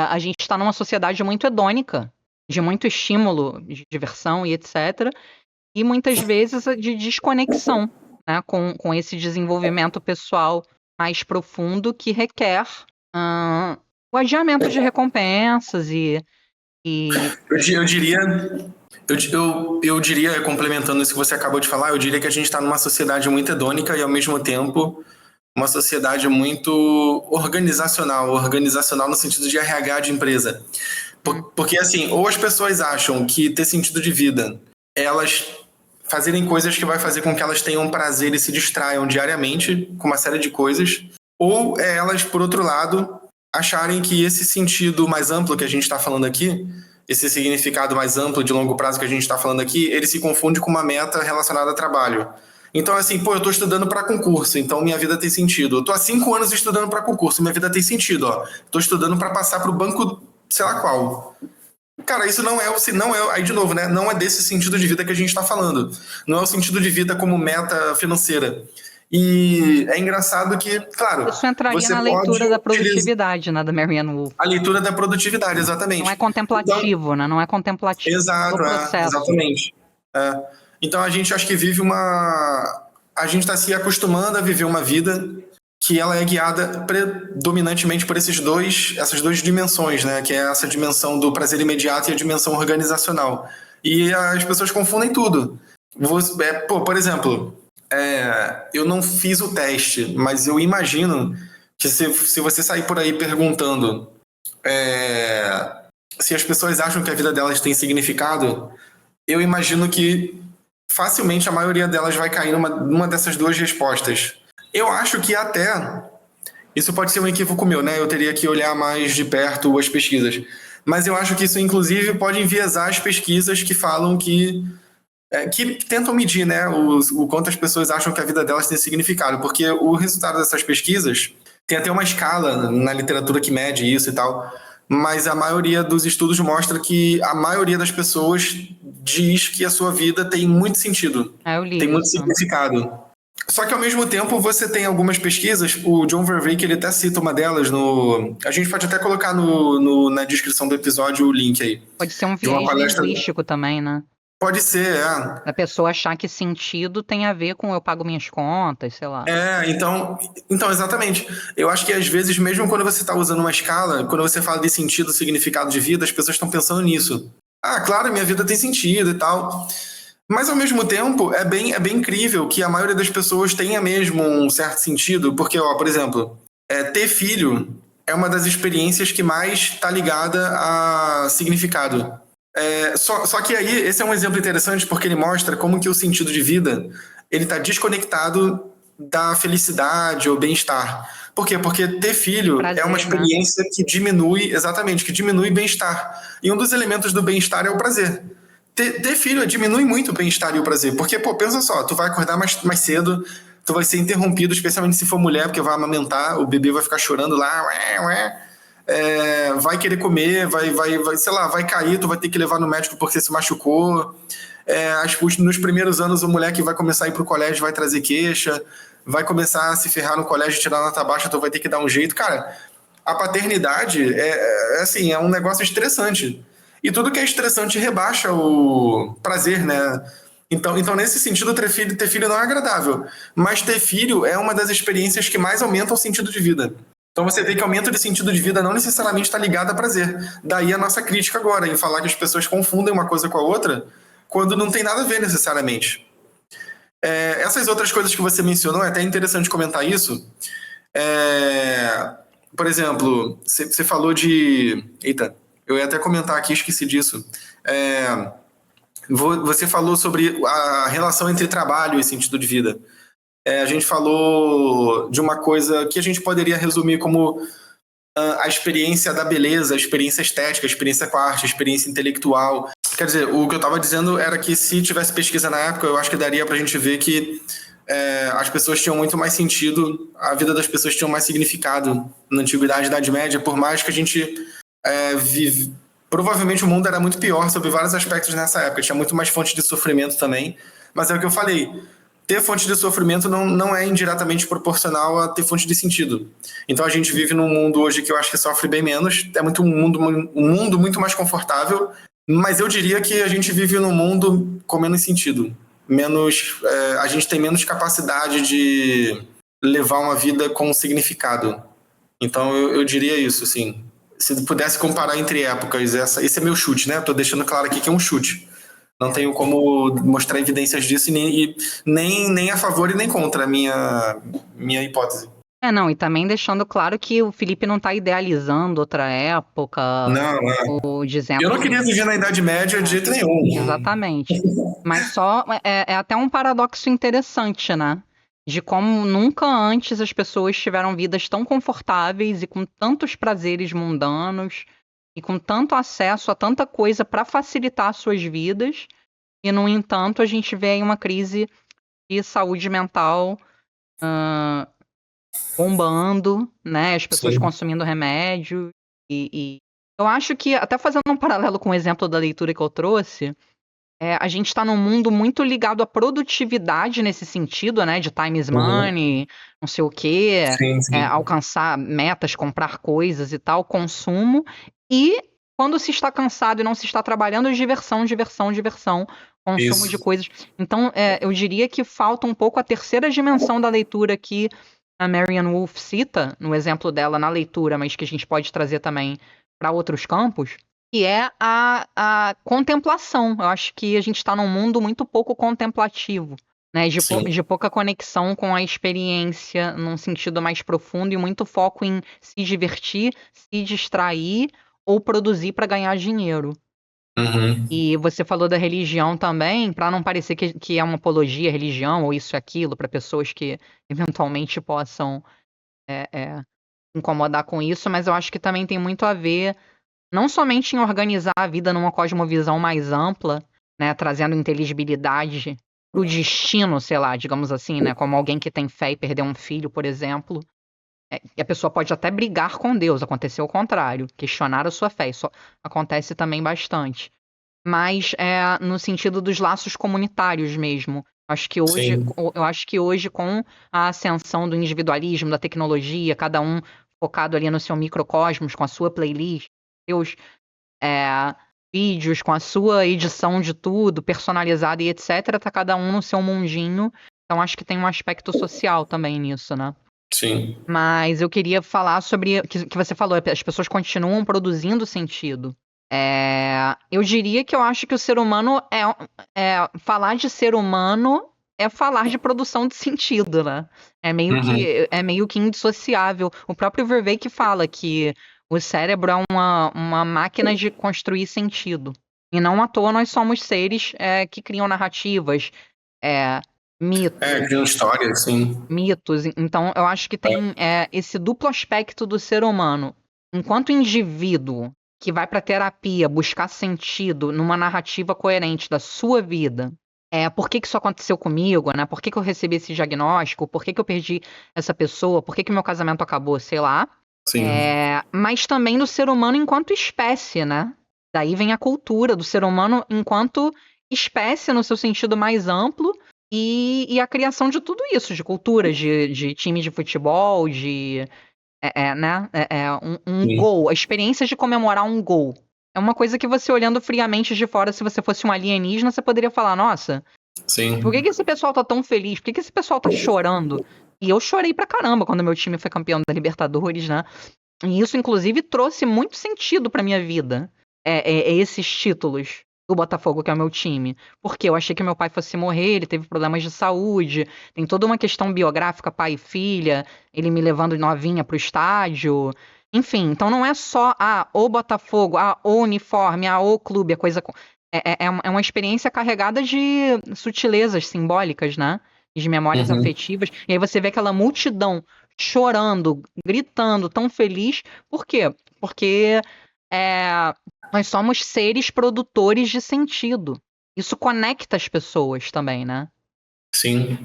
a gente está numa sociedade muito hedônica, de muito estímulo, de diversão e etc. E muitas vezes de desconexão, né, com esse desenvolvimento pessoal mais profundo que requer o adiamento de recompensas e... Eu diria, complementando isso que você acabou de falar, eu diria que a gente está numa sociedade muito hedônica e, ao mesmo tempo, uma sociedade muito organizacional no sentido de RH de empresa. Porque, assim, ou as pessoas acham que ter sentido de vida, elas fazerem coisas que vai fazer com que elas tenham prazer e se distraiam diariamente com uma série de coisas, ou elas, por outro lado, acharem que esse sentido mais amplo que a gente está falando aqui, esse significado mais amplo de longo prazo que a gente está falando aqui, ele se confunde com uma meta relacionada a trabalho. Então, assim, eu estou estudando para concurso, então minha vida tem sentido. Eu estou há 5 anos estudando para concurso, minha vida tem sentido. Estou estudando para passar para o banco, sei lá qual. Cara, isso não é, aí de novo, né? Não é desse sentido de vida que a gente está falando. Não é o sentido de vida como meta financeira. E é engraçado que, claro... Isso entraria na leitura da produtividade, né, da Marianne Wolf. A leitura da produtividade, exatamente. Não é contemplativo, então, né? Não é contemplativo. Exato, exatamente. Então a gente acho que vive a gente está se acostumando a viver uma vida que ela é guiada predominantemente por essas duas dimensões, né? Que é essa dimensão do prazer imediato e a dimensão organizacional. E as pessoas confundem tudo. Por exemplo, eu não fiz o teste, mas eu imagino que se você sair por aí perguntando se as pessoas acham que a vida delas tem significado, eu imagino que facilmente a maioria delas vai cair numa dessas duas respostas. Eu acho que até... Isso pode ser um equívoco meu, né? Eu teria que olhar mais de perto as pesquisas. Mas eu acho que isso, inclusive, pode enviesar as pesquisas que falam que tentam medir, né? O quanto as pessoas acham que a vida delas tem significado. Porque o resultado dessas pesquisas tem até uma escala na literatura que mede isso e tal. Mas a maioria dos estudos mostra que a maioria das pessoas diz que a sua vida tem muito sentido. Tem muito significado. Só que, ao mesmo tempo, você tem algumas pesquisas, o John Vervaeke, ele até cita uma delas a gente pode até colocar na descrição do episódio o link aí. Pode ser um viés linguístico também, né? Pode ser, A pessoa achar que sentido tem a ver com eu pago minhas contas, sei lá. Então, exatamente. Eu acho que, às vezes, mesmo quando você está usando uma escala, quando você fala de sentido, significado de vida, as pessoas estão pensando nisso. Claro, minha vida tem sentido e tal... Mas, ao mesmo tempo, é bem incrível que a maioria das pessoas tenha mesmo um certo sentido, porque, por exemplo, ter filho é uma das experiências que mais está ligada a significado. Só que aí, esse é um exemplo interessante porque ele mostra como que o sentido de vida ele está desconectado da felicidade ou bem-estar. Por quê? Porque ter filho prazer, é uma experiência, né? Que diminui bem-estar. E um dos elementos do bem-estar é o prazer. Ter filho diminui muito o bem-estar e o prazer, porque, pensa só, tu vai acordar mais cedo, tu vai ser interrompido, especialmente se for mulher, porque vai amamentar, o bebê vai ficar chorando lá, vai querer comer, sei lá, vai cair, tu vai ter que levar no médico porque se machucou, nos primeiros anos o moleque vai começar a ir pro colégio, vai trazer queixa, vai começar a se ferrar no colégio, tirar nota baixa, tu vai ter que dar um jeito. Cara, a paternidade é um negócio estressante. E tudo que é estressante rebaixa o prazer, né? Então nesse sentido, ter filho não é agradável. Mas ter filho é uma das experiências que mais aumenta o sentido de vida. Então você vê que aumento de sentido de vida não necessariamente está ligado a prazer. Daí a nossa crítica agora, em falar que as pessoas confundem uma coisa com a outra, quando não tem nada a ver necessariamente. Essas outras coisas que você mencionou, é até interessante comentar isso. Por exemplo, você falou de... Eita... Eu ia até comentar aqui, esqueci disso. Você falou sobre a relação entre trabalho e sentido de vida. A gente falou de uma coisa que a gente poderia resumir como a experiência da beleza, a experiência estética, a experiência com a arte, a experiência intelectual. Quer dizer, o que eu estava dizendo era que se tivesse pesquisa na época, eu acho que daria para a gente ver que as pessoas tinham muito mais sentido, a vida das pessoas tinha mais significado na Antiguidade, Idade Média, por mais que a gente... provavelmente o mundo era muito pior sobre vários aspectos nessa época, tinha muito mais fonte de sofrimento também, mas é o que eu falei, ter fonte de sofrimento não é indiretamente proporcional a ter fonte de sentido. Então a gente vive num mundo hoje que eu acho que sofre bem menos, é um mundo muito mais confortável, mas eu diria que a gente vive num mundo com menos sentido. A gente tem menos capacidade de levar uma vida com significado. Então eu diria isso, assim. Se pudesse comparar entre épocas, esse é meu chute, né? Estou deixando claro aqui que é um chute. Não tenho como mostrar evidências disso nem a favor e nem contra a minha hipótese. Não, e também deixando claro que o Felipe não está idealizando outra época, Não. ou dizendo... Eu não queria viver na Idade Média de jeito nenhum. Exatamente. Mas é até um paradoxo interessante, né? De como nunca antes as pessoas tiveram vidas tão confortáveis e com tantos prazeres mundanos e com tanto acesso a tanta coisa para facilitar suas vidas. E, no entanto, a gente vê aí uma crise de saúde mental bombando, né? As pessoas consumindo remédio. E eu acho que, até fazendo um paralelo com o exemplo da leitura que eu trouxe, a gente está num mundo muito ligado à produtividade nesse sentido, né? De time is money, não sei o quê, alcançar metas, comprar coisas e tal, consumo. E quando se está cansado e não se está trabalhando, diversão, consumo de coisas. Então, eu diria que falta um pouco a terceira dimensão da leitura que a Marianne Wolf cita, no exemplo dela na leitura, mas que a gente pode trazer também para outros campos, que é a contemplação. Eu acho que a gente está num mundo muito pouco contemplativo, né? De pouca conexão com a experiência num sentido mais profundo e muito foco em se divertir, se distrair ou produzir para ganhar dinheiro. E você falou da religião também, para não parecer que é uma apologia à religião ou isso e aquilo, para pessoas que eventualmente possam incomodar com isso, mas eu acho que também tem muito a ver não somente em organizar a vida numa cosmovisão mais ampla, né, trazendo inteligibilidade para o destino, sei lá, digamos assim, né, como alguém que tem fé e perdeu um filho, por exemplo. E a pessoa pode até brigar com Deus, aconteceu o contrário, questionar a sua fé, isso acontece também bastante. Mas no sentido dos laços comunitários mesmo. Eu acho que hoje, com a ascensão do individualismo, da tecnologia, cada um focado ali no seu microcosmos, com a sua playlist, seus vídeos, com a sua edição de tudo, personalizada e etc., tá cada um no seu mundinho. Então acho que tem um aspecto social também nisso, né? Sim. Mas eu queria falar sobre o que você falou, as pessoas continuam produzindo sentido. Eu diria que eu acho que o ser humano falar de ser humano é falar de produção de sentido, né? É meio que indissociável. O próprio Verweek fala que o cérebro é uma máquina de construir sentido. E não à toa nós somos seres que criam narrativas, mitos. Criam histórias, sim. Mitos. Então, eu acho que tem esse duplo aspecto do ser humano. Enquanto indivíduo que vai para terapia buscar sentido numa narrativa coerente da sua vida, por que isso aconteceu comigo, né? Por que eu recebi esse diagnóstico? Por que eu perdi essa pessoa? Por que meu casamento acabou? Sei lá. Sim. Mas também do ser humano enquanto espécie, né? Daí vem a cultura do ser humano enquanto espécie no seu sentido mais amplo e a criação de tudo isso, de culturas, de times de futebol, um gol, a experiência de comemorar um gol. É uma coisa que você olhando friamente de fora, se você fosse um alienígena, você poderia falar, nossa, sim. Por que esse pessoal tá tão feliz? Por que esse pessoal tá chorando? E eu chorei pra caramba quando meu time foi campeão da Libertadores, né? E isso, inclusive, trouxe muito sentido pra minha vida. Esses títulos do Botafogo, que é o meu time. Porque eu achei que meu pai fosse morrer, ele teve problemas de saúde, tem toda uma questão biográfica, pai e filha, ele me levando novinha pro estádio. Enfim, então não é só o Botafogo, o uniforme, o clube, a coisa. É uma experiência carregada de sutilezas simbólicas, né? De memórias afetivas. E aí você vê aquela multidão chorando, gritando, tão feliz. Por quê? Porque nós somos seres produtores de sentido. Isso conecta as pessoas também, né? Sim.